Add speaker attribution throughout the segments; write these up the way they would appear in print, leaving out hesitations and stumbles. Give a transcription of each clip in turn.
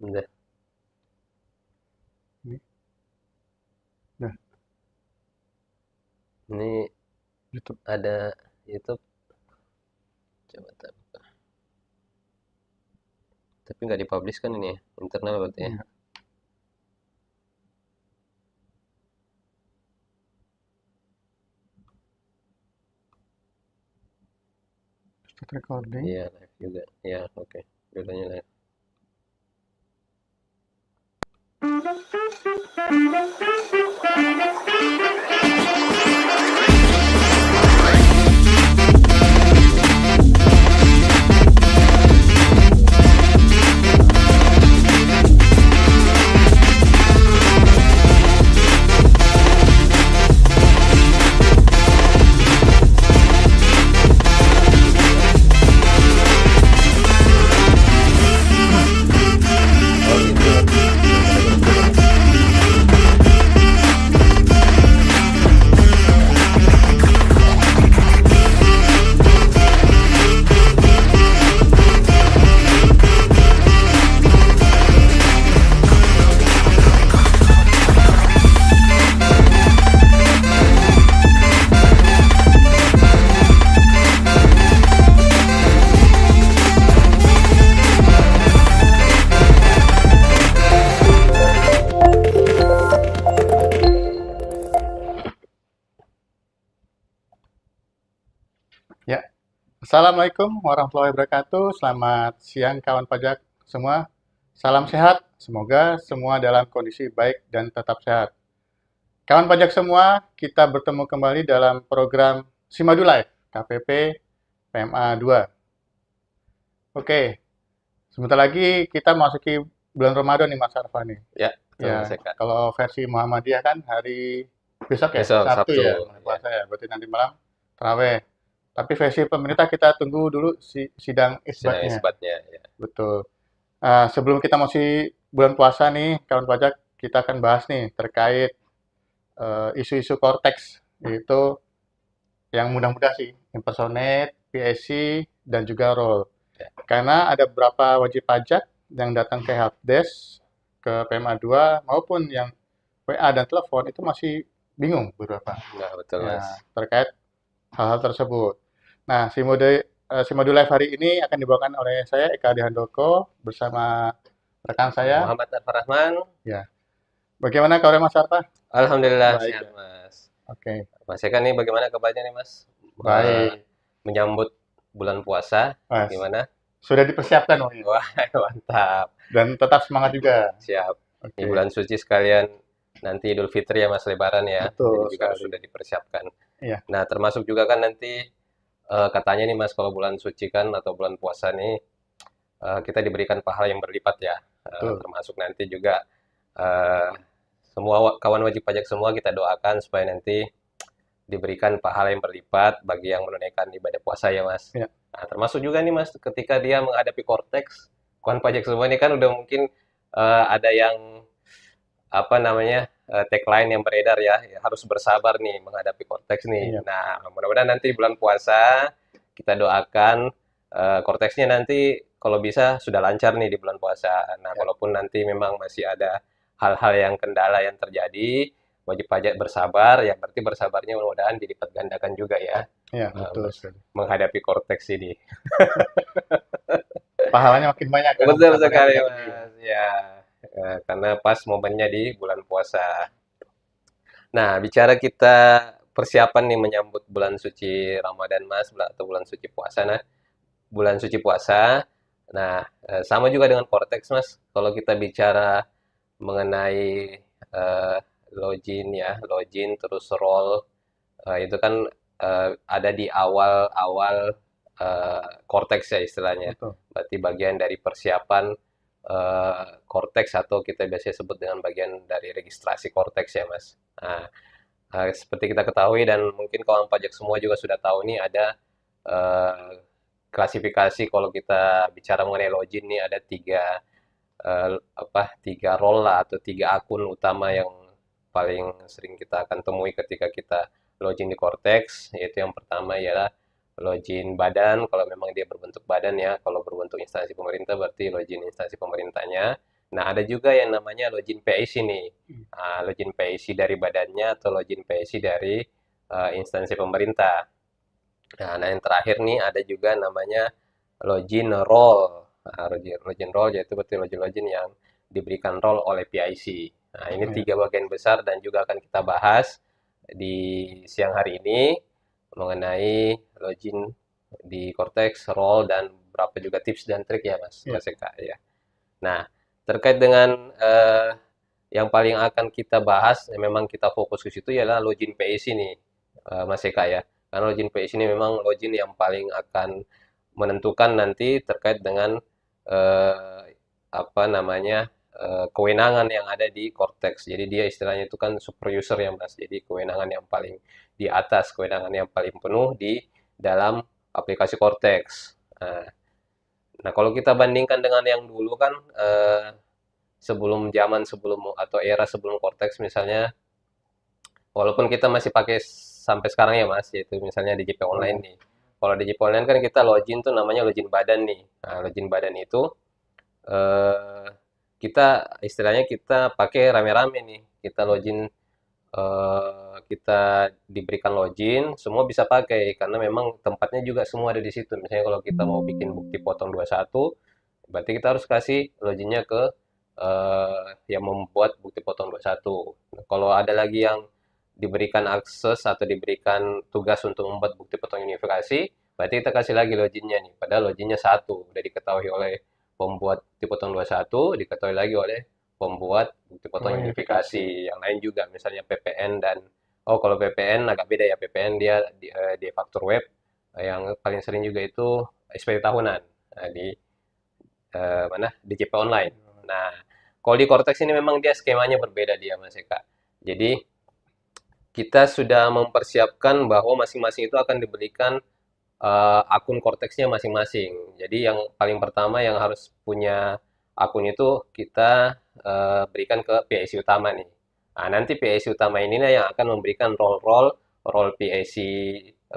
Speaker 1: Udah.
Speaker 2: Ini. Nah,
Speaker 1: Ini
Speaker 2: YouTube.
Speaker 1: ada YouTube. Coba tapi nggak dipublish kan ini ya? Internal berarti ya?
Speaker 2: Iya. Start recording.
Speaker 1: Iya, live juga. Iya, oke. Dulunya live. Oh gitu.
Speaker 2: Ya. Assalamualaikum warahmatullahi wabarakatuh. Selamat siang kawan pajak semua. Salam sehat. Semoga semua dalam kondisi baik dan tetap sehat. Kawan pajak semua, kita bertemu kembali dalam program Simadu Live KPP PMA 2. Oke, sebentar lagi kita masuki bulan Ramadan nih Mas Arfa nih.
Speaker 1: Ya, betul
Speaker 2: Ya,
Speaker 1: Mas Eka.
Speaker 2: kalau versi Muhammadiyah kan hari besok ya,
Speaker 1: Besok
Speaker 2: Sabtu
Speaker 1: Sabtu.
Speaker 2: ya, mulai puasa ya. Berarti nanti malam taraweh. Tapi versi pemerintah kita tunggu dulu sidang
Speaker 1: Sidang
Speaker 2: isbatnya.
Speaker 1: isbatnya ya.
Speaker 2: Betul. Sebelum kita masih bulan puasa nih, kawan pajak, kita akan bahas nih terkait isu-isu korteks, yaitu yang mudah-mudah sih, impersonate, PSC, dan juga roll.
Speaker 1: Ya.
Speaker 2: Karena ada beberapa wajib pajak yang datang ke helpdesk, ke PMA 2, maupun yang WA dan telepon itu masih bingung beberapa
Speaker 1: Nah, betul
Speaker 2: ya,
Speaker 1: Mas.
Speaker 2: terkait hal-hal tersebut. Nah, si modul live hari ini akan dibawakan oleh saya Eka Dihandoko bersama rekan saya.
Speaker 1: Muhammad Arfar Rahman.
Speaker 2: Ya, bagaimana kabar Mas Arta?
Speaker 1: Alhamdulillah
Speaker 2: Baik
Speaker 1: sehat
Speaker 2: ya.
Speaker 1: Mas.
Speaker 2: Oke,
Speaker 1: Mas Eka nih bagaimana kabarnya nih Mas? Eh,
Speaker 2: baik.
Speaker 1: Menyambut bulan puasa
Speaker 2: Mas,
Speaker 1: gimana?
Speaker 2: sudah dipersiapkan oh, ya.
Speaker 1: Wah, mantap.
Speaker 2: Dan tetap semangat juga.
Speaker 1: Siap. Di
Speaker 2: Oke,
Speaker 1: bulan suci sekalian nanti Idul Fitri ya Mas, Lebaran ya. Jadi
Speaker 2: betul
Speaker 1: juga
Speaker 2: sekali.
Speaker 1: sudah dipersiapkan.
Speaker 2: Iya,
Speaker 1: Nah, termasuk juga kan nanti katanya nih Mas kalau bulan suci kan atau bulan puasa nih kita diberikan pahala yang berlipat ya.
Speaker 2: betul.
Speaker 1: Termasuk nanti juga eh, semua kawan wajib pajak semua kita doakan supaya nanti diberikan pahala yang berlipat bagi yang menunaikan ibadah puasa ya Mas.
Speaker 2: Ya,
Speaker 1: Nah, termasuk juga nih Mas ketika dia menghadapi korteks, kawan pajak semua ini kan udah mungkin ada yang apa namanya tagline yang beredar ya, ya, harus bersabar nih menghadapi korteks nih.
Speaker 2: iya,
Speaker 1: Nah, mudah-mudahan nanti bulan puasa kita doakan korteksnya nanti kalau bisa sudah lancar nih di bulan puasa. Nah,
Speaker 2: ya,
Speaker 1: kalaupun nanti memang masih ada hal-hal yang kendala yang terjadi, wajib pajak bersabar, ya berarti bersabarnya mudah-mudahan dilipat gandakan juga ya
Speaker 2: iya, betul sekali.
Speaker 1: menghadapi korteks ini.
Speaker 2: Pahalanya makin banyak karena
Speaker 1: Betul
Speaker 2: bersabarnya
Speaker 1: sekali
Speaker 2: lebih tinggi.
Speaker 1: Mas, ya. Karena pas momennya di bulan puasa. Nah, bicara kita persiapan nih menyambut bulan suci Ramadan Mas, atau bulan suci puasa. Nah, bulan suci puasa. Nah, sama juga dengan Cortex Mas. Kalau kita bicara mengenai eh, login ya, login terus roll itu kan ada di awal-awal Cortex ya istilahnya.
Speaker 2: Betul.
Speaker 1: Berarti bagian dari persiapan Cortex atau kita biasanya sebut dengan bagian dari registrasi Cortex ya Mas. Nah, seperti kita ketahui dan mungkin kawan pajak semua juga sudah tahu nih ada eh, klasifikasi kalau kita bicara mengenai login nih ada tiga role lah atau tiga akun utama yang paling sering kita akan temui ketika kita login di Cortex, yaitu yang pertama ialah login badan kalau memang dia berbentuk badan ya, kalau berbentuk instansi pemerintah berarti login instansi pemerintahnya. Nah, ada juga yang namanya login PIC nih. Login PIC dari badannya atau login PIC dari instansi pemerintah. Nah, yang terakhir nih ada juga namanya login role. Login role yaitu berarti login-login yang diberikan role oleh PIC. Nah, ini
Speaker 2: Ya.
Speaker 1: tiga bagian besar dan juga akan kita bahas di siang hari ini mengenai login di Cortex, role, dan berapa juga tips dan trik ya
Speaker 2: Ya.
Speaker 1: Mas Eka ya. Nah, terkait dengan yang paling akan kita bahas, memang kita fokus ke situ ialah login PIC nih, Mas Eka ya. Karena login PIC ini memang login yang paling akan menentukan nanti terkait dengan eh, apa namanya kewenangan yang ada di Cortex. Jadi dia istilahnya itu kan super user ya Mas. Jadi kewenangan yang paling di atas, kewenangan yang paling penuh di dalam aplikasi Cortex. Nah, kalau kita bandingkan dengan yang dulu kan sebelum zaman sebelum atau era sebelum Cortex misalnya, walaupun kita masih pakai sampai sekarang ya Mas, yaitu misalnya DJP online
Speaker 2: Oh,
Speaker 1: nih. Kalau DJP online kan kita login tuh namanya login badan nih. Nah, login badan itu eh, kita istilahnya kita pakai rame-rame nih. Kita login kita diberikan login, semua bisa pakai karena memang tempatnya juga semua ada di situ. Misalnya kalau kita mau bikin bukti potong 21, berarti kita harus kasih loginnya ke yang membuat bukti potong 21. Nah, kalau ada lagi yang diberikan akses atau diberikan tugas untuk membuat bukti potong unifikasi, berarti kita kasih lagi loginnya nih. Padahal loginnya satu, udah diketahui oleh pembuat bukti potong 21, diketahui lagi oleh pembuat bukti potong
Speaker 2: oh unifikasi.
Speaker 1: unifikasi. Yang lain juga, misalnya PPN dan, oh kalau PPN agak beda ya, PPN dia di faktur web, yang paling sering juga itu SPT tahunan. Nah, di mana DJP online. Nah, kalau di Cortex ini memang dia skemanya berbeda dia Mas Eka. Jadi kita sudah mempersiapkan bahwa masing-masing itu akan diberikan akun Cortex-nya masing-masing. Jadi yang paling pertama yang harus punya akun itu kita berikan ke PIC utama nih. Nah, nanti PIC utama ini yang akan memberikan role-role, role PIC,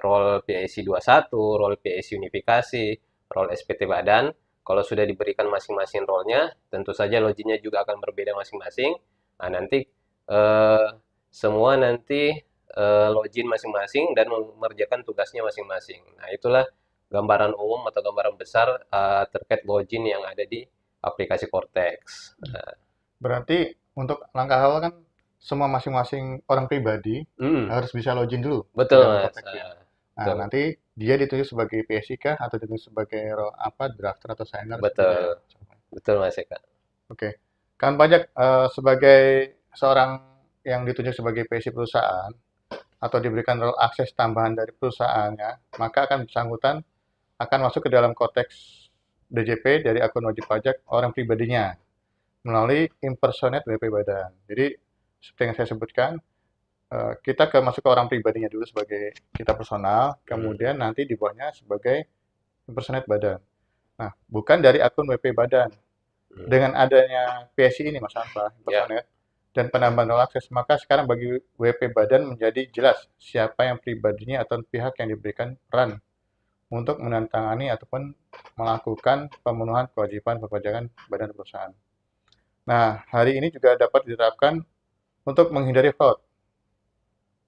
Speaker 1: role PIC 21, role PIC unifikasi, role SPT badan. Kalau sudah diberikan masing-masing role-nya, tentu saja loginnya juga akan berbeda masing-masing. Nah, nanti eh, semua nanti login masing-masing dan mengerjakan tugasnya masing-masing. Nah, itulah gambaran umum atau gambaran besar terkait login yang ada di aplikasi Cortex.
Speaker 2: Berarti untuk langkah awal kan semua masing-masing orang pribadi
Speaker 1: Hmm,
Speaker 2: harus bisa login dulu ke
Speaker 1: betul
Speaker 2: dalam
Speaker 1: Mas.
Speaker 2: Cortex ya. Nah,
Speaker 1: Betul,
Speaker 2: nanti dia ditunjuk sebagai PSI kah atau ditunjuk sebagai apa drafter atau signer seperti
Speaker 1: betul,
Speaker 2: apa?
Speaker 1: betul Mas Eka.
Speaker 2: Oke. Kan pajak sebagai seorang yang ditunjuk sebagai PSI perusahaan atau diberikan role akses tambahan dari perusahaannya, maka akan bersangkutan akan masuk ke dalam konteks DJP dari akun wajib pajak orang pribadinya melalui impersonate WP Badan. Jadi seperti yang saya sebutkan, kita masuk ke orang pribadinya dulu sebagai kita personal,
Speaker 1: Hmm,
Speaker 2: kemudian nanti di bawahnya sebagai impersonate Badan. Nah, bukan dari akun WP Badan.
Speaker 1: hmm.
Speaker 2: Dengan adanya PSI ini, Mas Alfa,
Speaker 1: Ya,
Speaker 2: impersonate, dan penambahan role akses, maka sekarang bagi WP Badan menjadi jelas siapa yang pribadinya atau pihak yang diberikan peran untuk menandatangani ataupun melakukan pemenuhan kewajiban perpajakan badan perusahaan. Nah, hari ini juga dapat diterapkan untuk menghindari fraud.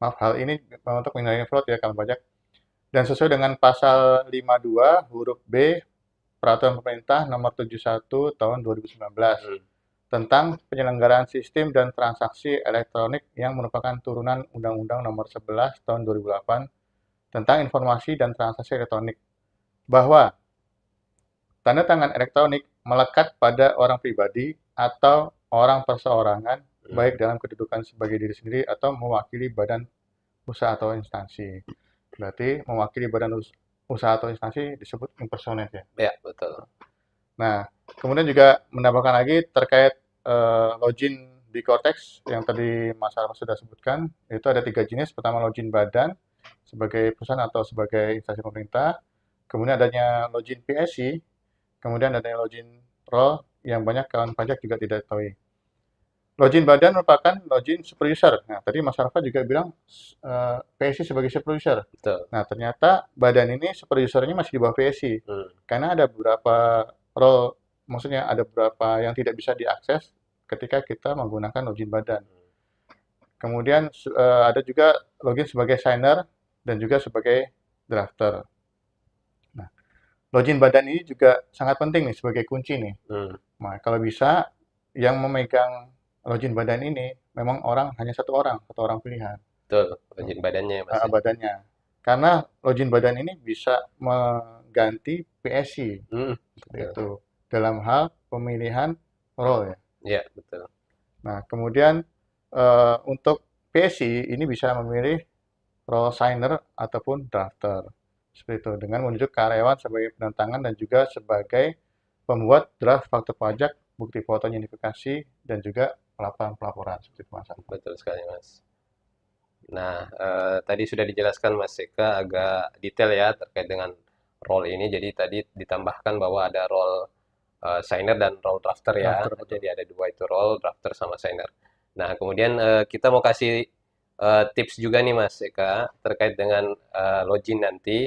Speaker 2: Maaf, hal ini untuk menghindari fraud ya kalau pajak. Dan sesuai dengan pasal 52 huruf B Peraturan Pemerintah Nomor 71 Tahun 2019
Speaker 1: hmm,
Speaker 2: tentang penyelenggaraan sistem dan transaksi elektronik yang merupakan turunan Undang-Undang Nomor 11 Tahun 2008 tentang informasi dan transaksi elektronik bahwa tanda tangan elektronik melekat pada orang pribadi atau orang perseorangan
Speaker 1: hmm.
Speaker 2: baik dalam kedudukan sebagai diri sendiri atau mewakili badan usaha atau instansi. Berarti mewakili badan usaha atau instansi disebut impersonate ya.
Speaker 1: Ya, betul.
Speaker 2: Nah, kemudian juga menambahkan lagi terkait login di Cortex yang tadi Mas Arfa sudah sebutkan, itu ada tiga jenis. Pertama login badan sebagai perusahaan atau sebagai instansi pemerintah. Kemudian adanya login PSI, kemudian adanya login role yang banyak kawan pajak juga tidak tahu. Login badan merupakan login super user. Nah, tadi Mas Arfa juga bilang PSI sebagai super user.
Speaker 1: Betul.
Speaker 2: Nah, ternyata badan ini super usernya masih di bawah PSI.
Speaker 1: Hmm,
Speaker 2: Karena ada beberapa role maksudnya ada beberapa yang tidak bisa diakses ketika kita menggunakan login badan. Kemudian ada juga login sebagai signer dan juga sebagai drafter. Nah, login badan ini juga sangat penting nih sebagai kunci nih.
Speaker 1: Hmm,
Speaker 2: Nah, kalau bisa yang memegang login badan ini memang hanya satu orang pilihan
Speaker 1: betul. Login badannya ya, Mas ya.
Speaker 2: badannya. Karena login badan ini bisa mengganti PSC
Speaker 1: Hmm,
Speaker 2: seperti
Speaker 1: betul.
Speaker 2: itu dalam hal pemilihan role ya.
Speaker 1: Ya, betul.
Speaker 2: Nah, kemudian untuk PSC ini bisa memilih role signer ataupun drafter. Seperti itu, dengan menunjuk karyawan sebagai penentangan dan juga sebagai pembuat draft faktur pajak, bukti foto identifikasi, dan juga pelaporan seperti itu, Mas.
Speaker 1: Betul sekali, Mas. Nah, tadi sudah dijelaskan Mas Eka agak detail ya terkait dengan role ini. Jadi tadi ditambahkan bahwa ada role signer dan role drafter ya.
Speaker 2: Drafter, betul.
Speaker 1: Jadi ada dua itu role, drafter sama signer. Nah, kemudian kita mau kasih tips juga nih Mas Eka terkait dengan login nanti.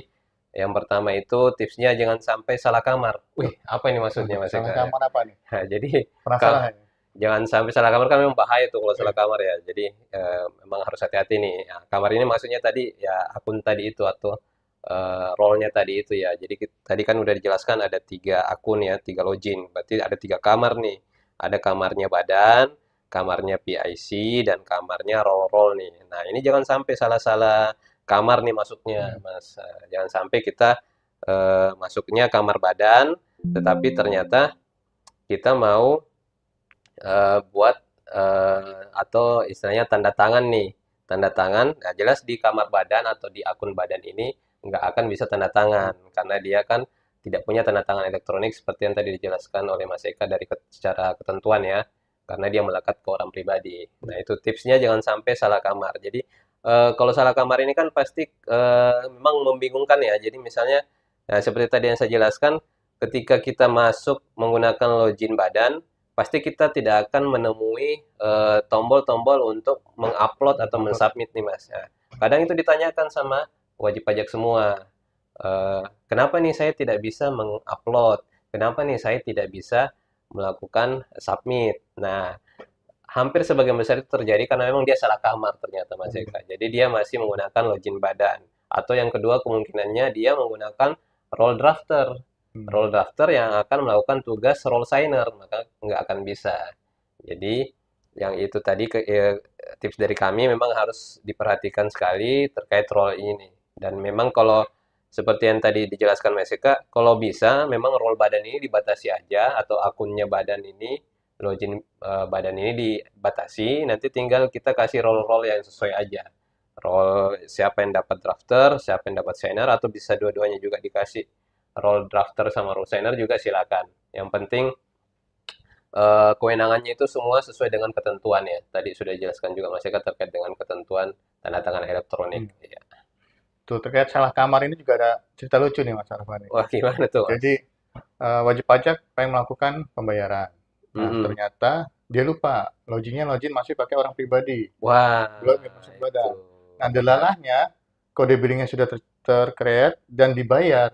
Speaker 1: Yang pertama itu tipsnya jangan sampai salah kamar. Wih, apa ini maksudnya
Speaker 2: Waduh,
Speaker 1: Mas
Speaker 2: salah
Speaker 1: Eka ya?
Speaker 2: kamar apa nih?
Speaker 1: Nah, jadi
Speaker 2: Penasaran
Speaker 1: ka-
Speaker 2: saya.
Speaker 1: jangan sampai salah kamar kan memang bahaya tuh kalau salah
Speaker 2: Oke.
Speaker 1: kamar ya. Jadi memang harus hati-hati nih. Nah, kamar ini maksudnya tadi ya akun tadi itu atau role-nya tadi itu ya. Jadi tadi kan udah dijelaskan ada 3 akun ya, 3 login. Berarti ada 3 kamar nih. Ada kamarnya badan, kamarnya PIC, dan kamarnya role-role nih. Nah ini jangan sampai salah-salah kamar nih masuknya,
Speaker 2: Hmm.
Speaker 1: Mas. Jangan sampai kita masuknya kamar badan, tetapi ternyata kita mau buat atau istilahnya tanda tangan nih. Tanda tangan, nah jelas di kamar badan atau di akun badan ini nggak akan bisa tanda tangan karena dia kan tidak punya tanda tangan elektronik seperti yang tadi dijelaskan oleh Mas Eka dari secara ketentuan ya, karena dia melekat ke orang pribadi. Nah itu tipsnya jangan sampai salah kamar. Jadi kalau salah kamar ini kan pasti memang membingungkan ya. Jadi misalnya seperti tadi yang saya jelaskan, ketika kita masuk menggunakan login badan, pasti kita tidak akan menemui tombol-tombol untuk mengupload atau
Speaker 2: Upload.
Speaker 1: mensubmit nih Mas. Nah, kadang itu ditanyakan sama wajib pajak semua. Kenapa nih saya tidak bisa mengupload? Kenapa nih saya tidak bisa melakukan submit? Nah, hampir sebagian besar itu terjadi karena memang dia salah kamar ternyata Mas
Speaker 2: Hmm.
Speaker 1: Eka. Jadi dia masih menggunakan login badan. Atau yang kedua kemungkinannya dia menggunakan role drafter.
Speaker 2: Hmm.
Speaker 1: Role drafter yang akan melakukan tugas role signer, maka nggak akan bisa. Jadi yang itu tadi tips dari kami memang harus diperhatikan sekali terkait role ini. Dan memang kalau seperti yang tadi dijelaskan Mas Eka, kalau bisa memang role badan ini dibatasi aja atau akunnya badan ini, login badan ini dibatasi, nanti tinggal kita kasih role-role yang sesuai aja. Role siapa yang dapat drafter, siapa yang dapat signer, atau bisa dua-duanya juga dikasih. Role drafter sama role signer juga silakan. Yang penting kewenangannya itu semua sesuai dengan ketentuan ya. Tadi sudah dijelaskan juga Mas Eka terkait dengan ketentuan tanda tangan elektronik.
Speaker 2: Hmm.
Speaker 1: Ya.
Speaker 2: Tuh, terkait salah kamar ini juga ada cerita lucu nih, Mas Arfan.
Speaker 1: Wah, gimana tuh Mas?
Speaker 2: Jadi, wajib pajak pengen melakukan pembayaran. Nah,
Speaker 1: Mm-mm.
Speaker 2: ternyata dia lupa, login masih pakai orang pribadi,
Speaker 1: Wah,
Speaker 2: belum masuk
Speaker 1: itu.
Speaker 2: badan. Nah, delalahnya, kode billingnya sudah ter-create dan dibayar.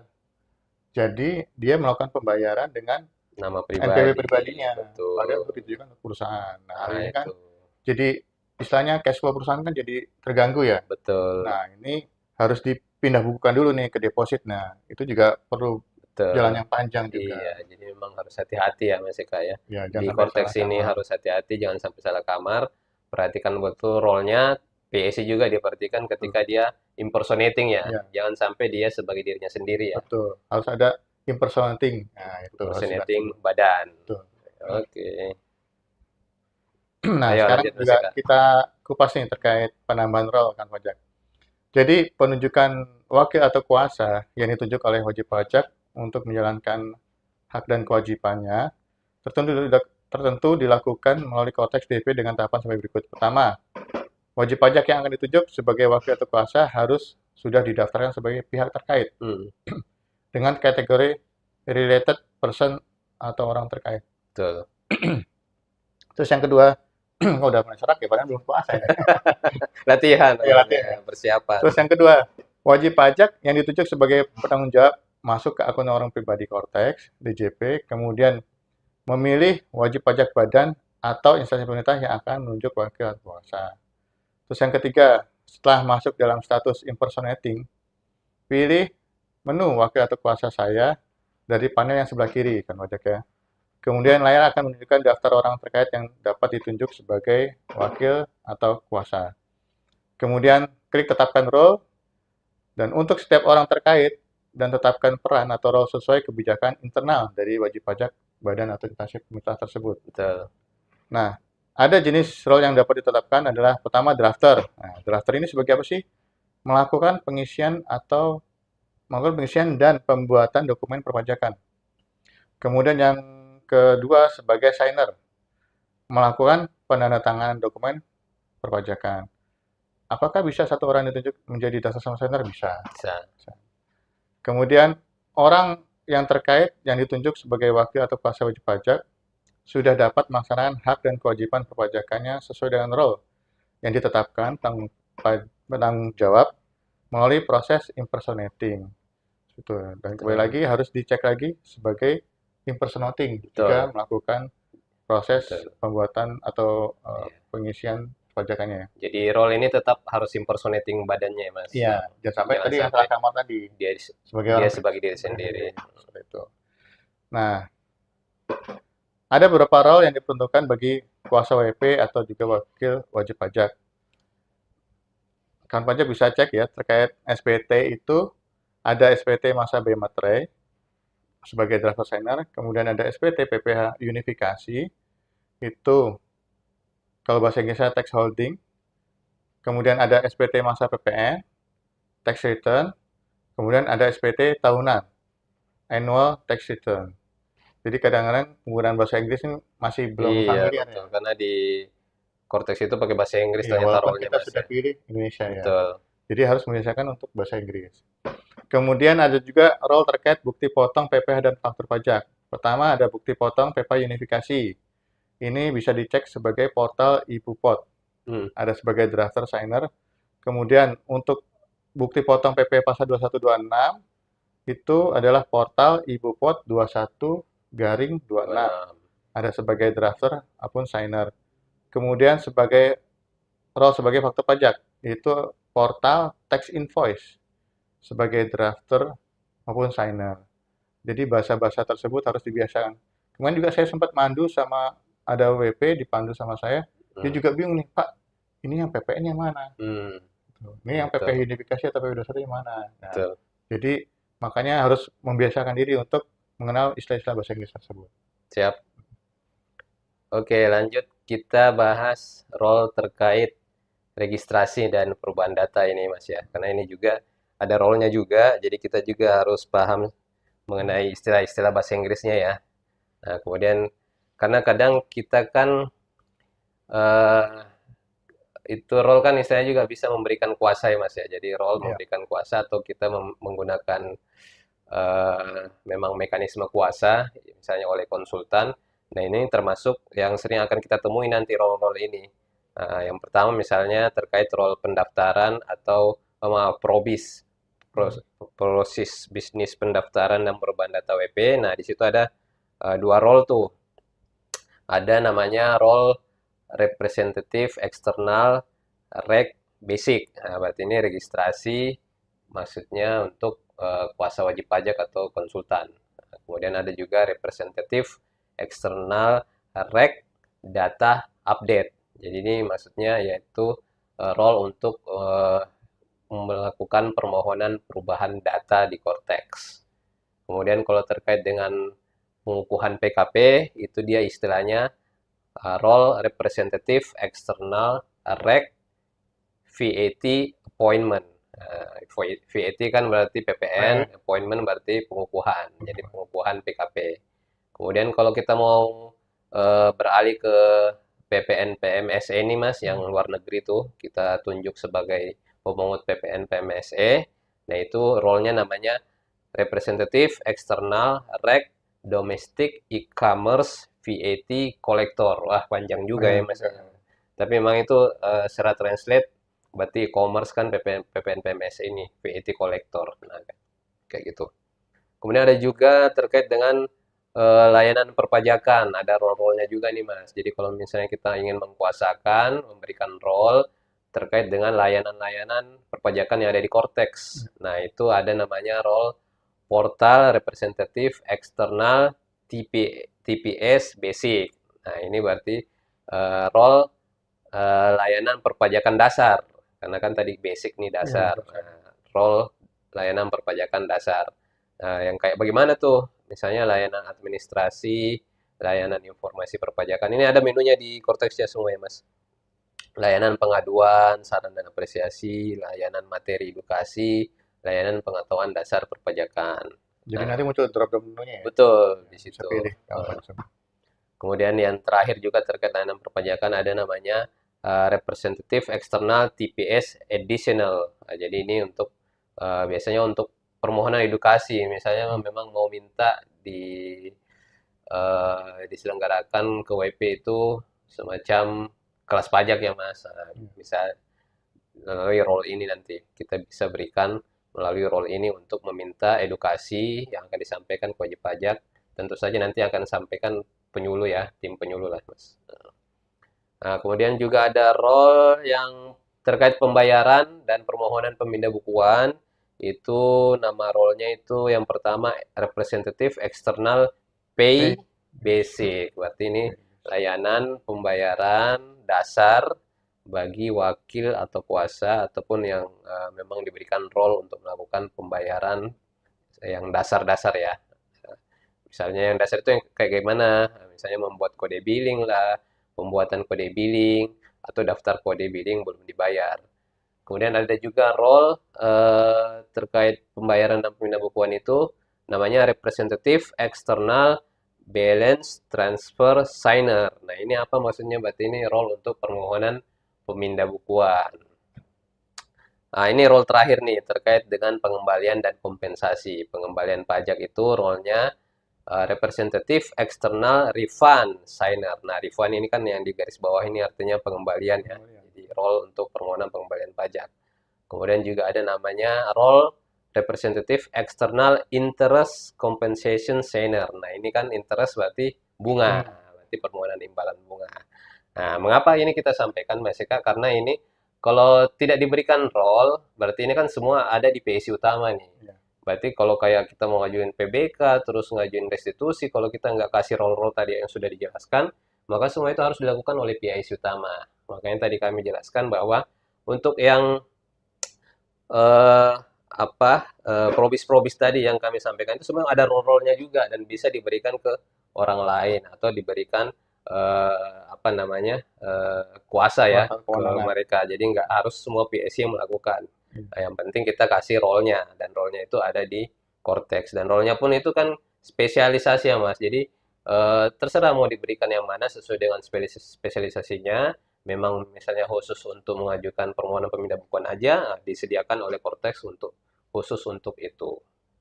Speaker 2: Jadi, dia melakukan pembayaran dengan
Speaker 1: Nama
Speaker 2: NPW
Speaker 1: pribadi,
Speaker 2: pribadinya, padahal
Speaker 1: betul.
Speaker 2: untuk ditujukan untuk perusahaan. Nah, hal
Speaker 1: Nah,
Speaker 2: ini kan
Speaker 1: itu.
Speaker 2: jadi istilahnya cash flow perusahaan kan jadi terganggu ya.
Speaker 1: Betul,
Speaker 2: Nah, ini harus dipindah bukukan dulu nih ke deposit. Nah, itu juga perlu jalan
Speaker 1: betul.
Speaker 2: yang panjang juga.
Speaker 1: Iya, jadi memang harus hati-hati ya Mas Eka ya.
Speaker 2: Ya,
Speaker 1: Di
Speaker 2: jangan sampai
Speaker 1: konteks
Speaker 2: salah
Speaker 1: ini
Speaker 2: kamar.
Speaker 1: harus hati-hati, jangan sampai salah kamar. Perhatikan betul role-nya. PSC juga diperhatikan
Speaker 2: Betul.
Speaker 1: ketika dia impersonating ya.
Speaker 2: Ya,
Speaker 1: Jangan sampai dia sebagai dirinya sendiri ya.
Speaker 2: betul. Harus ada impersonating. Nah, itu harus jelas
Speaker 1: Impersonating
Speaker 2: dulu.
Speaker 1: badan.
Speaker 2: Betul.
Speaker 1: Oke.
Speaker 2: Nah,
Speaker 1: Ayo
Speaker 2: sekarang
Speaker 1: lanjut Mas
Speaker 2: juga
Speaker 1: Eka.
Speaker 2: kita kupas nih terkait penambahan role kan pajak. Jadi, penunjukan wakil atau kuasa yang ditunjuk oleh wajib pajak untuk menjalankan hak dan kewajibannya tertentu dilakukan melalui konteks DP dengan tahapan sampai berikut. Pertama, wajib pajak yang akan ditunjuk sebagai wakil atau kuasa harus sudah didaftarkan sebagai pihak terkait
Speaker 1: Hmm,
Speaker 2: dengan kategori related person atau orang terkait.
Speaker 1: betul.
Speaker 2: Terus yang kedua, oh, udah mulai serak ya, padahal belum puasa ya.
Speaker 1: Latihan
Speaker 2: Ya,
Speaker 1: namanya,
Speaker 2: latihan ya.
Speaker 1: persiapan.
Speaker 2: Terus yang kedua, wajib pajak yang ditunjuk sebagai penanggung jawab masuk ke akun orang pribadi Cortex, DJP, kemudian memilih wajib pajak badan atau instansi pemerintah yang akan menunjuk wakil atau penguasa. Terus yang ketiga, setelah masuk dalam status impersonating, pilih menu wakil atau kuasa saya dari panel yang sebelah kiri, kan pajak ya. Kemudian layar akan menunjukkan daftar orang terkait yang dapat ditunjuk sebagai wakil atau kuasa. Kemudian klik tetapkan role, dan untuk setiap orang terkait, dan tetapkan peran atau role sesuai kebijakan internal dari wajib pajak badan atau instansi pemerintah tersebut.
Speaker 1: Betul.
Speaker 2: Nah, ada jenis role yang dapat ditetapkan adalah pertama drafter. Nah, drafter ini sebagai apa sih? Melakukan pengisian dan pembuatan dokumen perpajakan. Kemudian yang kedua sebagai signer, melakukan penandatanganan dokumen perpajakan. Apakah bisa satu orang ditunjuk menjadi data sama signer? Bisa.
Speaker 1: Bisa.
Speaker 2: Kemudian orang yang terkait yang ditunjuk sebagai wakil atau kuasa wajib pajak sudah dapat melaksanakan hak dan kewajiban perpajakannya sesuai dengan role yang ditetapkan tanggung jawab melalui proses impersonating. Itu. Dan kembali lagi harus dicek lagi sebagai impersonating jika melakukan proses pembuatan atau pengisian pajakannya.
Speaker 1: Jadi role ini tetap harus impersonating badannya ya, Mas.
Speaker 2: Iya, jangan sampai tadi yang salah kamar tadi.
Speaker 1: Dia sebagai diri sendiri.
Speaker 2: Seperti itu. Nah, ada beberapa role yang diperuntukkan bagi kuasa WP atau juga wakil wajib pajak. Kan pajak bisa cek ya terkait SPT itu ada SPT masa B materai sebagai draft signer, kemudian ada SPT PPh unifikasi itu kalau bahasa Inggrisnya tax holding, kemudian ada SPT masa PPN, tax return, kemudian ada SPT tahunan, annual tax return. Jadi kadang-kadang penggunaan bahasa Inggris ini masih belum familiar
Speaker 1: ya. Karena di Cortex itu pakai bahasa Inggris
Speaker 2: iya,
Speaker 1: ternyata
Speaker 2: walaupun kita sudah pilih Indonesia ya. Jadi harus membiasakan untuk bahasa Inggris. Kemudian ada juga role terkait bukti potong PPh dan faktur pajak. Pertama ada bukti potong PPh unifikasi. Ini bisa dicek sebagai portal iBupot. Ada sebagai drafter signer. Kemudian untuk bukti potong PP pasal 2126 itu adalah portal iBupot 21-26. Ada sebagai drafter maupun signer. Kemudian sebagai role sebagai faktur pajak itu portal tax invoice sebagai drafter maupun signer. Jadi bahasa-bahasa tersebut harus dibiasakan. Kemudian juga saya sempat mandu sama ada WP dipandu sama saya, dia juga bingung nih, Pak, ini yang PPN yang mana? Ini yang PP unifikasi atau PP21 yang mana? Nah, jadi makanya harus membiasakan diri untuk mengenal istilah-istilah bahasa Inggris tersebut.
Speaker 1: Siap. Oke, lanjut kita bahas role terkait registrasi dan perubahan data ini, Mas ya. Karena ini juga ada role-nya juga, jadi kita juga harus paham mengenai istilah-istilah bahasa Inggrisnya ya. Nah, kemudian karena kadang kita kan itu role kan istilahnya juga bisa memberikan kuasa ya Mas ya. Jadi role memberikan kuasa atau kita menggunakan memang mekanisme kuasa misalnya oleh konsultan. Nah, ini termasuk yang sering akan kita temui nanti role-role ini. Nah, yang pertama misalnya terkait role pendaftaran atau probis, proses bisnis pendaftaran dan perubahan data WP. Nah, di situ ada dua role tuh. Ada namanya role representative eksternal reg basic. Nah, berarti ini registrasi maksudnya untuk kuasa wajib pajak atau konsultan. Nah, kemudian ada juga representative eksternal reg data update. Jadi ini maksudnya yaitu role untuk melakukan permohonan perubahan data di Cortex. Kemudian kalau terkait dengan pengukuhan PKP, itu dia istilahnya role representative external reg VAT appointment. VAT kan berarti PPN, appointment berarti pengukuhan. Jadi pengukuhan PKP. Kemudian kalau kita mau beralih ke PPN PMSE ini Mas, yang luar negeri tuh kita tunjuk sebagai pemungut PPN PMSE. Nah, itu role-nya namanya representative external reg domestic e-commerce VAT collector. Wah, panjang juga ya Mas. Tapi memang itu secara translate berarti e-commerce kan PPN PMS ini VAT collector. Nah, kayak gitu. Kemudian ada juga terkait dengan layanan perpajakan, ada role-role-nya juga nih Mas. Jadi kalau misalnya kita ingin mengkuasakan, memberikan role terkait dengan layanan-layanan perpajakan yang ada di Cortex. Nah, itu ada namanya role Portal Representative External TPS Basic. Nah, ini berarti role layanan perpajakan dasar. Karena kan tadi basic nih
Speaker 2: Ya,
Speaker 1: dasar.
Speaker 2: dasar.
Speaker 1: Nah, role layanan perpajakan dasar. Nah, yang kayak bagaimana tuh? Misalnya layanan administrasi, layanan informasi perpajakan. Ini ada menunya di Cortex ya semua ya, Mas. Layanan pengaduan, saran dan apresiasi, layanan materi edukasi, layanan pengetahuan dasar perpajakan.
Speaker 2: Jadi
Speaker 1: Nah,
Speaker 2: nanti muncul drop down menunya ya.
Speaker 1: betul
Speaker 2: Ya,
Speaker 1: di
Speaker 2: bisa
Speaker 1: situ.
Speaker 2: pilih kawan
Speaker 1: Eh,
Speaker 2: pajak.
Speaker 1: Kemudian yang terakhir juga terkait layanan perpajakan ada namanya Representative External TPS Additional. Nah, jadi ini untuk biasanya untuk permohonan edukasi, misalnya memang mau minta diselenggarakan ke WP itu semacam kelas pajak ya Mas. Nah, bisa melalui role ini nanti kita bisa berikan melalui role ini untuk meminta edukasi yang akan disampaikan ke wajib pajak. Tentu saja nanti akan sampaikan penyuluh ya, tim penyuluh lah Mas. Nah, kemudian juga ada role yang terkait pembayaran dan permohonan pemindah bukuan. Itu nama role-nya itu yang pertama representative external
Speaker 2: Oke.
Speaker 1: pay basic. Berarti ini layanan pembayaran dasar bagi wakil atau kuasa ataupun yang memang diberikan role untuk melakukan pembayaran yang dasar-dasar ya. Misalnya yang dasar itu yang kayak gimana? Misalnya membuat kode billing lah, pembuatan kode billing, atau daftar kode billing belum dibayar. Kemudian ada juga role terkait pembayaran dan pemindahan bukuan itu namanya representative external balance transfer signer. Nah, ini apa maksudnya? Berarti ini role untuk permohonan pemindah bukuan. Nah, ini role terakhir nih terkait dengan pengembalian dan kompensasi. Pengembalian pajak itu role-nya representative external refund signer. Nah, refund ini kan yang di garis bawah ini artinya pengembalian ya.
Speaker 2: Pengembalian.
Speaker 1: Jadi role untuk permohonan pengembalian pajak. Kemudian juga ada namanya role representative external interest compensation signer. Nah, ini kan interest berarti bunga,
Speaker 2: Bunga.
Speaker 1: berarti permohonan imbalan bunga. Nah, mengapa ini kita sampaikan Mas Eka? Karena ini kalau tidak diberikan role, berarti ini kan semua ada di PSI utama nih.
Speaker 2: Ya.
Speaker 1: Berarti kalau kayak kita mau ngajuin PBK, terus ngajuin restitusi, kalau kita nggak kasih role-role tadi yang sudah dijelaskan, maka semua itu harus dilakukan oleh PIC utama. Makanya tadi kami jelaskan bahwa untuk yang eh, probis-probis tadi yang kami sampaikan itu sebenarnya ada role-role-nya juga dan bisa diberikan ke orang lain atau diberikan apa namanya kuasa ya
Speaker 2: Kuasa
Speaker 1: ke
Speaker 2: kewenangan.
Speaker 1: mereka. Jadi nggak harus semua PSC yang melakukan.
Speaker 2: Hmm.
Speaker 1: Nah, yang penting kita kasih role-nya dan role-nya itu ada di Cortex dan role-nya pun itu kan spesialisasi ya Mas. Jadi terserah mau diberikan yang mana sesuai dengan spesialisasinya. Memang misalnya khusus untuk mengajukan permohonan pemindahan bukuan aja disediakan oleh Cortex untuk khusus untuk itu.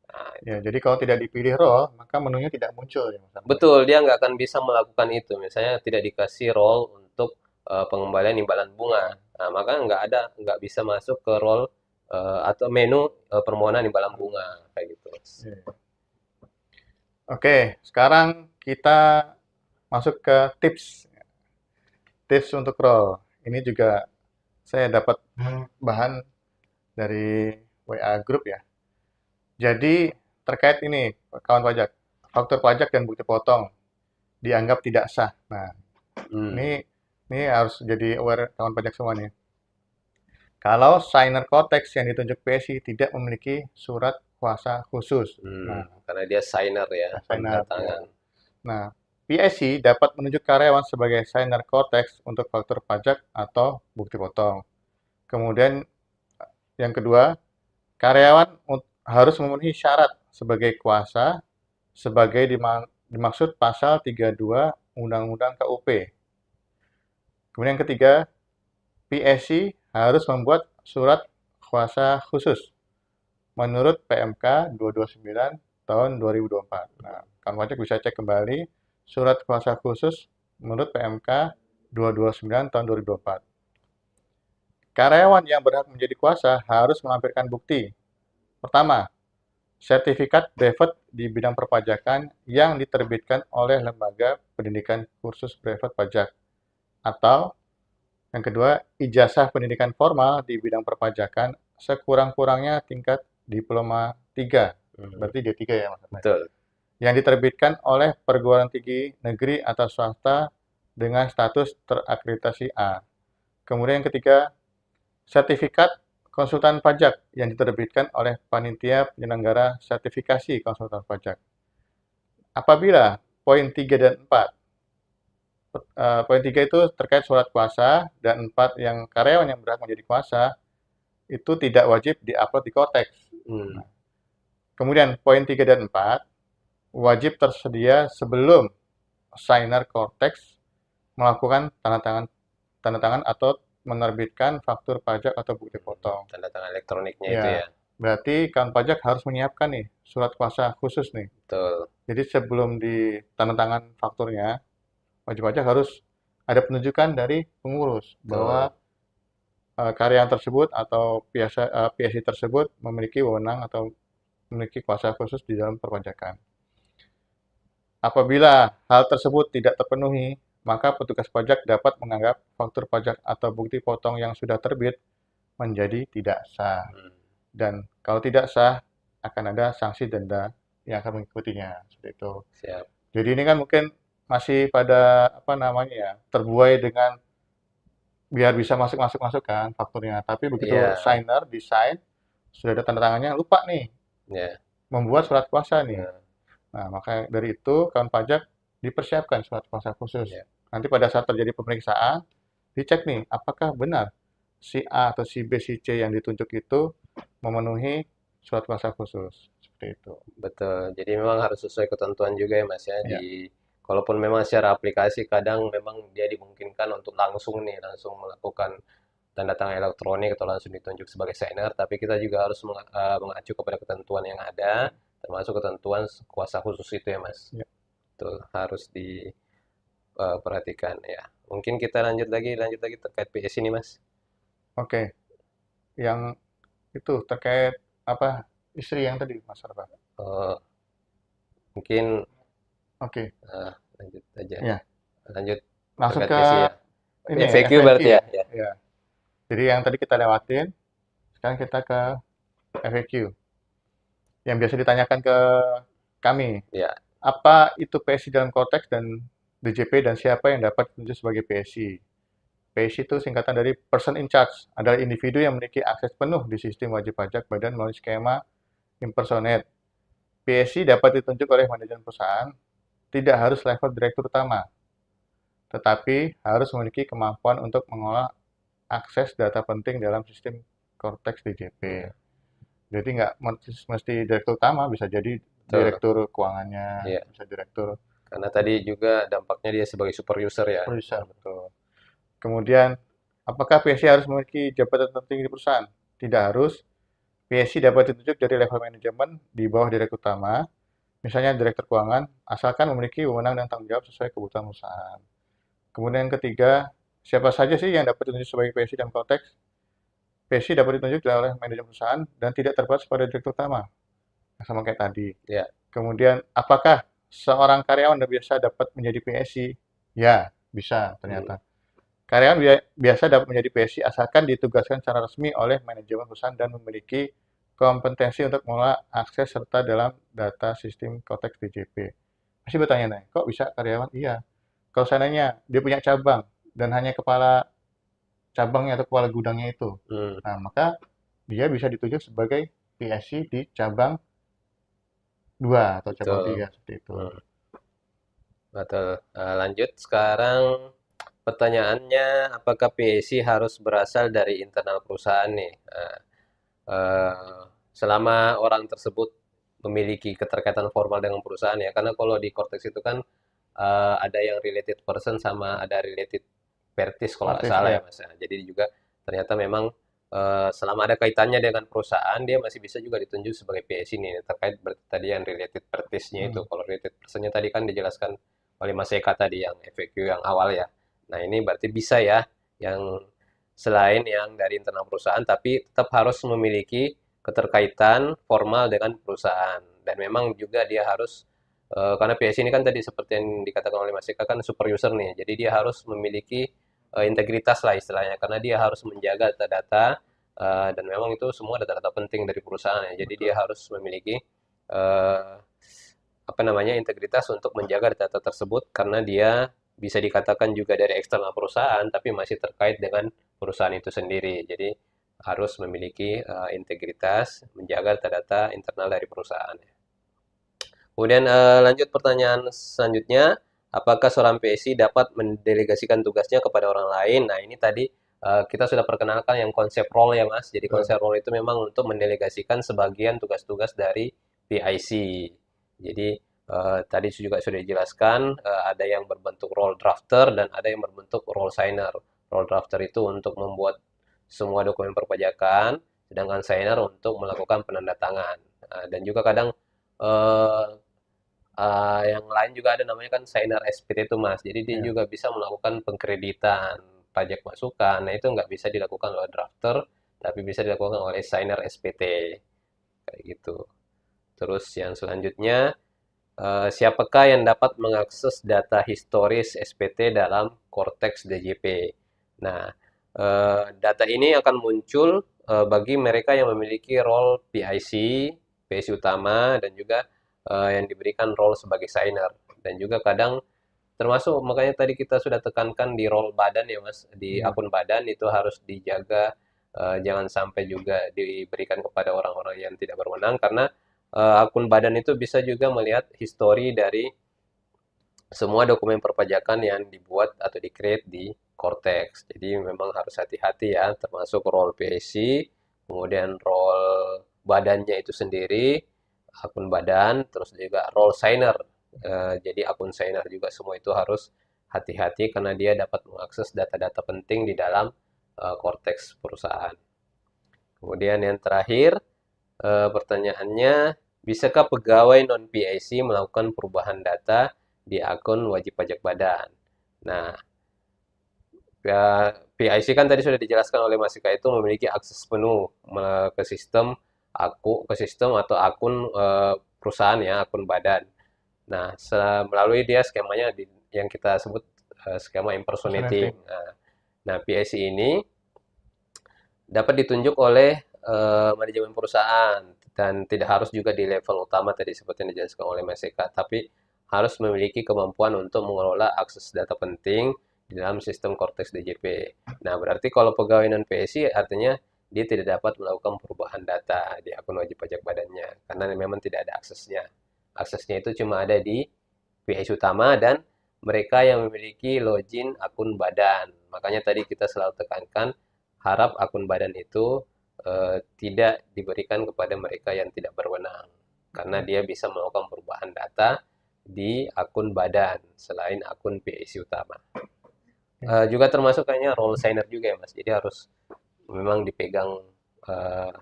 Speaker 1: Nah,
Speaker 2: Ya, jadi kalau tidak dipilih role, maka menunya tidak muncul ya, Mas Anto.
Speaker 1: betul, dia nggak akan bisa melakukan itu. Misalnya tidak dikasih role untuk pengembalian imbalan bunga. Nah, maka nggak bisa masuk ke role atau menu permohonan imbalan bunga kayak gitu.
Speaker 2: Ya. Oke, sekarang kita masuk ke tips. Tips untuk role. Ini juga saya dapat bahan dari WA Group ya. Jadi terkait ini, kawan pajak, faktur pajak dan bukti potong dianggap tidak sah. Nah,
Speaker 1: Hmm.
Speaker 2: ini harus jadi aware kawan pajak semua nih. Kalau signer Cortex yang ditunjuk PSI tidak memiliki surat kuasa khusus. Nah,
Speaker 1: Karena dia signer ya,
Speaker 2: signer
Speaker 1: tanda
Speaker 2: ya.
Speaker 1: tangan.
Speaker 2: Nah, PSI dapat menunjuk karyawan sebagai signer Cortex untuk faktur pajak atau bukti potong. Kemudian yang kedua, karyawan harus memenuhi syarat sebagai kuasa sebagai dimaksud pasal 32 Undang-Undang KUP. Kemudian yang ketiga, PSI harus membuat surat kuasa khusus menurut PMK 229 tahun 2024. Nah, kawan pajak bisa cek kembali surat kuasa khusus menurut PMK 229 tahun 2024. Karyawan yang berhak menjadi kuasa harus melampirkan bukti. Pertama, sertifikat brevet di bidang perpajakan yang diterbitkan oleh lembaga pendidikan kursus brevet pajak. Atau yang kedua, ijazah pendidikan formal di bidang perpajakan sekurang-kurangnya tingkat diploma 3.
Speaker 1: Hmm,
Speaker 2: Berarti D3 ya maksudnya.
Speaker 1: betul.
Speaker 2: Yang diterbitkan oleh perguruan tinggi negeri atau swasta dengan status terakreditasi A. Kemudian yang ketiga, sertifikat konsultan pajak yang diterbitkan oleh panitia penyelenggara sertifikasi konsultan pajak. Apabila poin 3 dan 4, poin 3 itu terkait surat kuasa dan 4 yang karyawan yang berhak menjadi kuasa itu tidak wajib diupload di Cortex.
Speaker 1: Hmm,
Speaker 2: Nah, kemudian poin 3 dan 4 wajib tersedia sebelum signer Cortex melakukan tanda tangan atau menerbitkan faktur pajak atau bukti potong.
Speaker 1: tanda tangan elektroniknya itu
Speaker 2: Ya,
Speaker 1: ya.
Speaker 2: berarti kawan pajak harus menyiapkan nih surat kuasa khusus nih.
Speaker 1: Betul.
Speaker 2: Jadi sebelum ditandatangan fakturnya, wajib pajak harus ada penunjukan dari pengurus
Speaker 1: Betul.
Speaker 2: bahwa karyawan tersebut atau PSI tersebut memiliki wewenang atau memiliki kuasa khusus di dalam perpajakan. Apabila hal tersebut tidak terpenuhi, maka petugas pajak dapat menganggap faktur pajak atau bukti potong yang sudah terbit menjadi tidak sah.
Speaker 1: Hmm,
Speaker 2: Dan kalau tidak sah, akan ada sanksi denda yang akan mengikutinya. Seperti itu.
Speaker 1: siap.
Speaker 2: Jadi ini kan mungkin masih pada apa namanya ya, terbuai dengan biar bisa masuk kan fakturnya. Tapi begitu
Speaker 1: Iya,
Speaker 2: signer, desain, sudah ada tanda tangannya, lupa nih
Speaker 1: ya.
Speaker 2: membuat surat kuasa nih.
Speaker 1: Nah,
Speaker 2: Nah, maka dari itu kawan pajak dipersiapkan surat kuasa khusus.
Speaker 1: ya.
Speaker 2: Nanti pada saat terjadi pemeriksaan, dicek nih apakah benar si A atau si B, si C yang ditunjuk itu memenuhi surat kuasa khusus. Seperti itu.
Speaker 1: Betul. Jadi memang harus sesuai ketentuan juga ya Mas ya.
Speaker 2: Ya,
Speaker 1: Kalaupun memang secara aplikasi kadang memang dia dimungkinkan untuk langsung melakukan tanda tangan elektronik atau langsung ditunjuk sebagai signer, tapi kita juga harus mengacu kepada ketentuan yang ada, termasuk ketentuan kuasa khusus itu ya Mas.
Speaker 2: ya.
Speaker 1: Itu harus diperhatikan ya. Mungkin kita lanjut lagi terkait PS ini Mas.
Speaker 2: Oke. Yang itu terkait apa istri yang tadi Mas Arfa.
Speaker 1: Eh, Mungkin
Speaker 2: Oke.
Speaker 1: lanjut aja.
Speaker 2: Ya,
Speaker 1: Lanjut
Speaker 2: langsung
Speaker 1: terkait
Speaker 2: ke
Speaker 1: PC ya.
Speaker 2: ini
Speaker 1: FAQ
Speaker 2: FAQ
Speaker 1: berarti
Speaker 2: ya.
Speaker 1: ya. Ya.
Speaker 2: Ya. Jadi yang tadi kita lewatin, sekarang kita ke FAQ yang biasa ditanyakan ke kami.
Speaker 1: Ya.
Speaker 2: Apa itu PSI dalam konteks dan DJP dan siapa yang dapat ditunjuk sebagai PSI? PSI itu singkatan dari Person in Charge, adalah individu yang memiliki akses penuh di sistem wajib pajak badan melalui skema impersonate. PSI dapat ditunjuk oleh manajemen perusahaan, tidak harus level direktur utama, tetapi harus memiliki kemampuan untuk mengolah akses data penting dalam sistem Cortex DJP.
Speaker 1: Ya.
Speaker 2: Jadi nggak mesti direktur utama, bisa jadi
Speaker 1: Betul.
Speaker 2: direktur keuangannya,
Speaker 1: Iya.
Speaker 2: bisa direktur
Speaker 1: Karena tadi juga dampaknya dia sebagai super user ya.
Speaker 2: produser, betul. Kemudian, apakah PSI harus memiliki jabatan tertinggi di perusahaan? Tidak harus. PSI dapat ditunjuk dari level manajemen di bawah direktur utama, misalnya direktur keuangan, asalkan memiliki wewenang dan tanggung jawab sesuai kebutuhan perusahaan. Kemudian yang ketiga, siapa saja sih yang dapat ditunjuk sebagai PSI dalam konteks? PSI dapat ditunjuk oleh manajemen perusahaan dan tidak terbatas pada direktur utama, sama kayak tadi.
Speaker 1: Ya.
Speaker 2: Kemudian, apakah seorang karyawan biasa dapat menjadi PSI? Ya, bisa
Speaker 1: Hmm.
Speaker 2: ternyata. Karyawan biasa dapat menjadi PSI asalkan ditugaskan secara resmi oleh manajemen perusahaan dan memiliki kompetensi untuk mengelola akses serta dalam data sistem konteks DJP. Masih bertanya nih, kok bisa karyawan? Iya. Kalau seandainya dia punya cabang dan hanya kepala cabangnya atau kepala gudangnya itu,
Speaker 1: Hmm.
Speaker 2: nah maka dia bisa ditunjuk sebagai PSI di cabang 2 atau cabang
Speaker 1: Betul.
Speaker 2: 3 seperti itu.
Speaker 1: Hmm. Betul. Lanjut sekarang pertanyaannya, apakah PSI harus berasal dari internal perusahaan nih? Eh, Selama orang tersebut memiliki keterkaitan formal dengan perusahaan ya, karena kalau di Cortex itu kan ada yang related person sama ada related parties kalau nggak
Speaker 2: Artis
Speaker 1: salah ya
Speaker 2: ya.
Speaker 1: Mas ya. Jadi juga ternyata memang selama ada kaitannya dengan perusahaan dia masih bisa juga ditunjuk sebagai PSI ini terkait berarti tadi yang related parties-nya itu.
Speaker 2: Hmm.
Speaker 1: Kalau related person-nya tadi kan dijelaskan oleh Mas Eka tadi yang FAQ yang awal ya. Nah, ini berarti bisa ya yang selain yang dari internal perusahaan tapi tetap harus memiliki keterkaitan formal dengan perusahaan. Dan memang juga dia harus karena PIC ini kan tadi seperti yang dikatakan oleh Mas Eka kan super user nih. Jadi dia harus memiliki integritas lah istilahnya karena dia harus menjaga data-data dan memang itu semua data-data penting dari perusahaan ya. Jadi dia
Speaker 2: Betul.
Speaker 1: harus memiliki eh, apa namanya integritas untuk menjaga data tersebut karena dia bisa dikatakan juga dari eksternal perusahaan tapi masih terkait dengan perusahaan itu sendiri. Jadi harus memiliki integritas menjaga data-data internal dari perusahaan. Kemudian lanjut pertanyaan selanjutnya, apakah seorang PSI dapat mendelegasikan tugasnya kepada orang lain? Nah, ini tadi kita sudah perkenalkan yang konsep role ya, Mas. Jadi
Speaker 2: Betul.
Speaker 1: konsep role itu memang untuk mendelegasikan sebagian tugas-tugas dari PIC. Jadi tadi juga sudah dijelaskan ada yang berbentuk role drafter dan ada yang berbentuk role signer. Role drafter itu untuk membuat semua dokumen perpajakan, sedangkan signer untuk melakukan penandatangan. Dan juga kadang eh, yang lain juga ada namanya kan signer SPT itu Mas. Jadi dia
Speaker 2: Ya.
Speaker 1: juga bisa melakukan pengkreditan pajak masukan. Nah itu nggak bisa dilakukan oleh drafter, tapi bisa dilakukan oleh signer SPT. Kayak gitu. Terus yang selanjutnya, siapakah yang dapat mengakses data historis SPT dalam Cortex DJP? Nah, data ini akan muncul bagi mereka yang memiliki role PIC, PIC utama, dan juga yang diberikan role sebagai signer. Dan juga kadang termasuk makanya tadi kita sudah tekankan di role badan ya Mas, di
Speaker 2: Hmm.
Speaker 1: akun badan itu harus dijaga jangan sampai juga diberikan kepada orang-orang yang tidak berwenang karena akun badan itu bisa juga melihat histori dari semua dokumen perpajakan yang dibuat atau di-create di Cortex. Jadi memang harus hati-hati ya, termasuk role PAC, kemudian role badannya itu sendiri, akun badan, terus juga role signer. Jadi akun signer juga semua itu harus hati-hati karena dia dapat mengakses data-data penting di dalam Cortex perusahaan. Kemudian yang terakhir, pertanyaannya, bisakah pegawai non-PIC melakukan perubahan data di akun wajib pajak badan? Nah, ya, PIC kan tadi sudah dijelaskan oleh Mas Ika itu memiliki akses penuh ke sistem atau akun perusahaan ya, akun badan. Nah, melalui dia skemanya yang kita sebut skema impersonating.
Speaker 2: Personating.
Speaker 1: Nah, PIC ini dapat ditunjuk oleh manajemen perusahaan dan tidak harus juga di level utama tadi seperti yang dijelaskan oleh Mas Eka, tapi harus memiliki kemampuan untuk mengelola akses data penting di dalam sistem Cortex DJP. Nah, berarti kalau pegawai non PSI artinya dia tidak dapat melakukan perubahan data di akun wajib pajak badannya karena memang tidak ada aksesnya. Aksesnya itu cuma ada di PSI utama dan mereka yang memiliki login akun badan. Makanya tadi kita selalu tekankan harap akun badan itu tidak diberikan kepada mereka yang tidak berwenang karena dia bisa melakukan perubahan data di akun badan selain akun PIC utama.
Speaker 2: Ya.
Speaker 1: Juga termasuk kayaknya role signer juga ya Mas. Jadi harus memang dipegang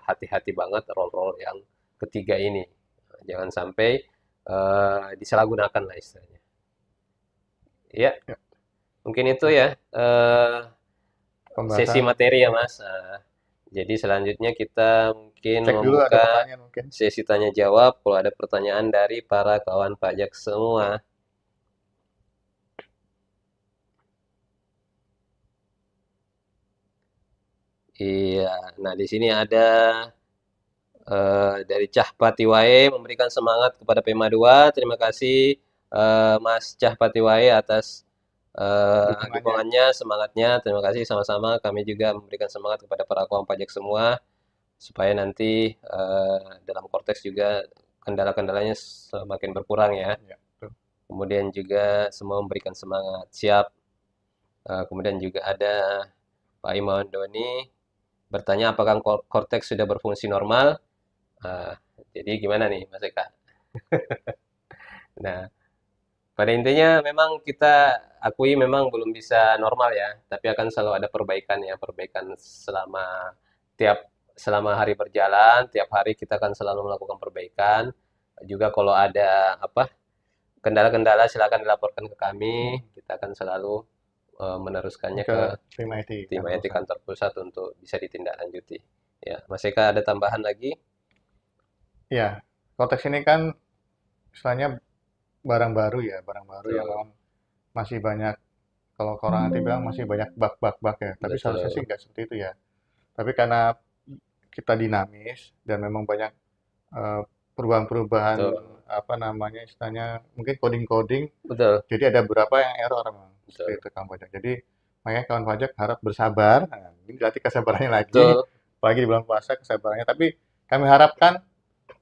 Speaker 1: hati-hati banget role-role yang ketiga ini. Jangan sampai disalahgunakan lah istilahnya. Ya,
Speaker 2: Ya.
Speaker 1: mungkin itu ya sesi
Speaker 2: Pembahasan.
Speaker 1: materi ya
Speaker 2: Ya.
Speaker 1: Mas. Jadi selanjutnya kita mungkin
Speaker 2: Cek dulu ada
Speaker 1: membuka
Speaker 2: pertanyaan mungkin.
Speaker 1: sesi tanya jawab kalau ada pertanyaan dari para kawan pajak semua. Iya, nah di sini ada dari Cah Patiwae memberikan semangat kepada Pema 2. Terima kasih Mas Cah Patiwae atas
Speaker 2: Dukungannya.
Speaker 1: dukungannya, semangatnya. Terima kasih sama-sama. Kami juga memberikan semangat kepada para kawan pajak semua supaya nanti dalam Cortex juga kendala-kendalanya semakin berkurang ya.
Speaker 2: Ya, betul.
Speaker 1: Kemudian juga semua memberikan semangat. Siap. Kemudian juga ada Pak Imawan Doni bertanya apakah Cortex sudah berfungsi normal. Uh, jadi gimana nih Mas Eka? Nah, pada intinya memang kita akui memang belum bisa normal ya, tapi akan selalu ada perbaikan ya, perbaikan tiap selama hari berjalan, tiap hari kita akan selalu melakukan perbaikan. Juga kalau ada apa kendala-kendala silakan dilaporkan ke kami, kita akan selalu meneruskannya
Speaker 2: Ke
Speaker 1: ke
Speaker 2: tim IT
Speaker 1: tim
Speaker 2: kantor
Speaker 1: IT
Speaker 2: pusat.
Speaker 1: kantor pusat untuk bisa ditindaklanjuti. Ya, Mas Eka ada tambahan lagi?
Speaker 2: Ya, konteks ini kan misalnya barang baru ya, barang baru yang
Speaker 1: Betul,
Speaker 2: memang masih banyak, kalau orang nanti bilang masih banyak bug-bug ya. Tapi seharusnya sih
Speaker 1: betul,
Speaker 2: nggak seperti itu ya. Tapi karena kita dinamis dan memang banyak eh, perubahan-perubahan,
Speaker 1: betul,
Speaker 2: apa namanya istilahnya, mungkin coding-coding,
Speaker 1: betul,
Speaker 2: jadi ada beberapa yang error memang seperti
Speaker 1: betul,
Speaker 2: itu kawan pajak. Jadi makanya kawan pajak harap bersabar. Nah, ini berarti kesabarannya lagi,
Speaker 1: betul.
Speaker 2: apalagi di bulan puasa kesabarannya. Tapi kami harapkan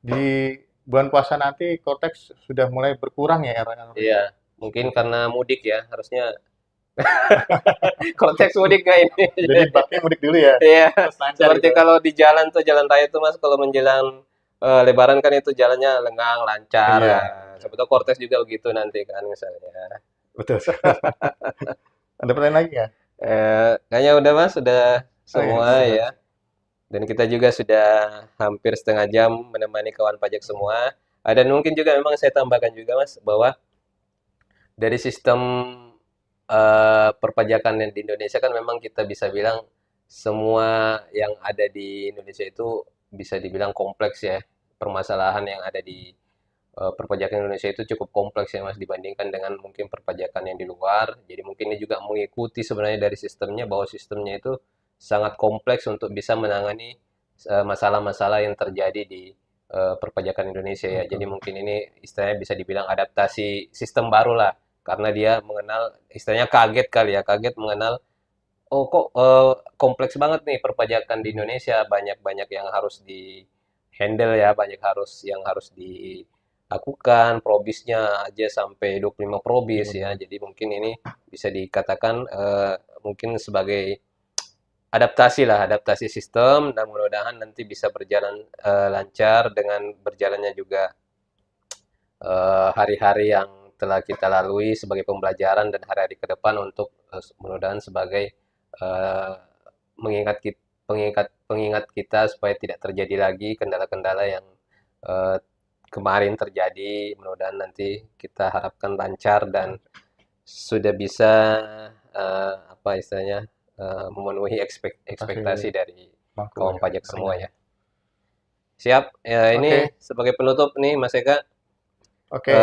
Speaker 2: di bulan puasa nanti Cortex sudah mulai berkurang ya error-errornya.
Speaker 1: Iya, mungkin
Speaker 2: Oke.
Speaker 1: karena mudik ya, harusnya konteks mudik nggak ini?
Speaker 2: Jadi baknya mudik dulu ya,
Speaker 1: Iya,
Speaker 2: terus lancar
Speaker 1: seperti
Speaker 2: gitu.
Speaker 1: kalau di jalan tuh jalan raya itu Mas, kalau menjelang Lebaran kan itu jalannya lengang, lancar.
Speaker 2: Iya,
Speaker 1: Nah, siapa tahu Cortex juga begitu nanti kan misalnya.
Speaker 2: betul. Ada pertanyaan lagi ya?
Speaker 1: Kayaknya udah Mas, sudah
Speaker 2: Oh ya,
Speaker 1: semua
Speaker 2: sudah.
Speaker 1: ya. Dan kita juga sudah hampir setengah jam menemani kawan pajak semua. Dan mungkin juga memang saya tambahkan juga Mas bahwa dari sistem perpajakan yang di Indonesia kan memang kita bisa bilang semua yang ada di Indonesia itu bisa dibilang kompleks ya. Permasalahan yang ada di perpajakan Indonesia itu cukup kompleks ya Mas dibandingkan dengan mungkin perpajakan yang di luar. Jadi mungkin ini juga mengikuti sebenarnya dari sistemnya bahwa sistemnya itu sangat kompleks untuk bisa menangani masalah-masalah yang terjadi di perpajakan Indonesia ya. Jadi
Speaker 2: Betul.
Speaker 1: mungkin ini istilahnya bisa dibilang adaptasi sistem baru lah karena dia mengenal istilahnya kaget kali ya, kaget mengenal oh kok kompleks banget nih perpajakan di Indonesia, banyak-banyak yang harus di handle ya, banyak yang harus dilakukan, probisnya aja sampai 25 probis ya.
Speaker 2: Betul.
Speaker 1: Jadi mungkin ini bisa dikatakan mungkin sebagai adaptasi lah, adaptasi sistem dan mudah-mudahan nanti bisa berjalan lancar dengan berjalannya juga hari-hari yang telah kita lalui sebagai pembelajaran dan hari-hari ke depan untuk mudah-mudahan sebagai eh, mengingat kita, pengingat kita supaya tidak terjadi lagi kendala-kendala yang eh, kemarin terjadi. Mudah-mudahan nanti kita harapkan lancar dan sudah bisa apa istilahnya memenuhi ekspektasi
Speaker 2: Kasih
Speaker 1: dari
Speaker 2: bangku
Speaker 1: kaum
Speaker 2: ya,
Speaker 1: pajak semua
Speaker 2: ringan ya.
Speaker 1: ya. Siap. Ya, ini
Speaker 2: Oke,
Speaker 1: sebagai penutup nih Mas Eka,
Speaker 2: oke.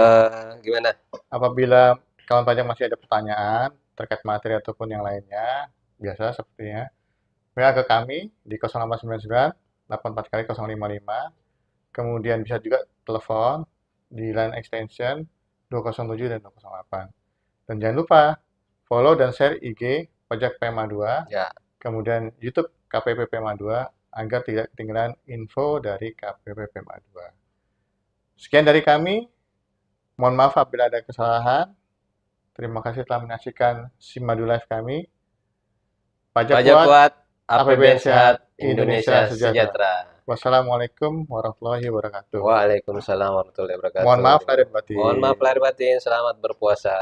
Speaker 1: gimana?
Speaker 2: Apabila kawan pajak masih ada pertanyaan terkait materi ataupun yang lainnya, biasa sepertinya, WA ke kami di 0899 84 kali 055. Kemudian bisa juga telepon di line extension 207 dan 208. Dan jangan lupa follow dan share IG Pajak PMA 2,
Speaker 1: Ya,
Speaker 2: kemudian YouTube KPP PMA 2 agar tidak ketinggalan info dari KPP PMA 2. Sekian dari kami. Mohon maaf apabila ada kesalahan. Terima kasih telah menyaksikan Simadu Live kami. Pajak
Speaker 1: pajak
Speaker 2: kuat,
Speaker 1: kuat,
Speaker 2: APBN
Speaker 1: APBN
Speaker 2: sehat,
Speaker 1: sehat,
Speaker 2: Indonesia
Speaker 1: Indonesia
Speaker 2: sejahtera.
Speaker 1: sejahtera.
Speaker 2: Wassalamualaikum warahmatullahi wabarakatuh.
Speaker 1: Waalaikumsalam warahmatullahi
Speaker 2: Mohon
Speaker 1: wabarakatuh.
Speaker 2: maaf lahir dan
Speaker 1: Mohon maaf
Speaker 2: batin.
Speaker 1: lahir batin, selamat berpuasa.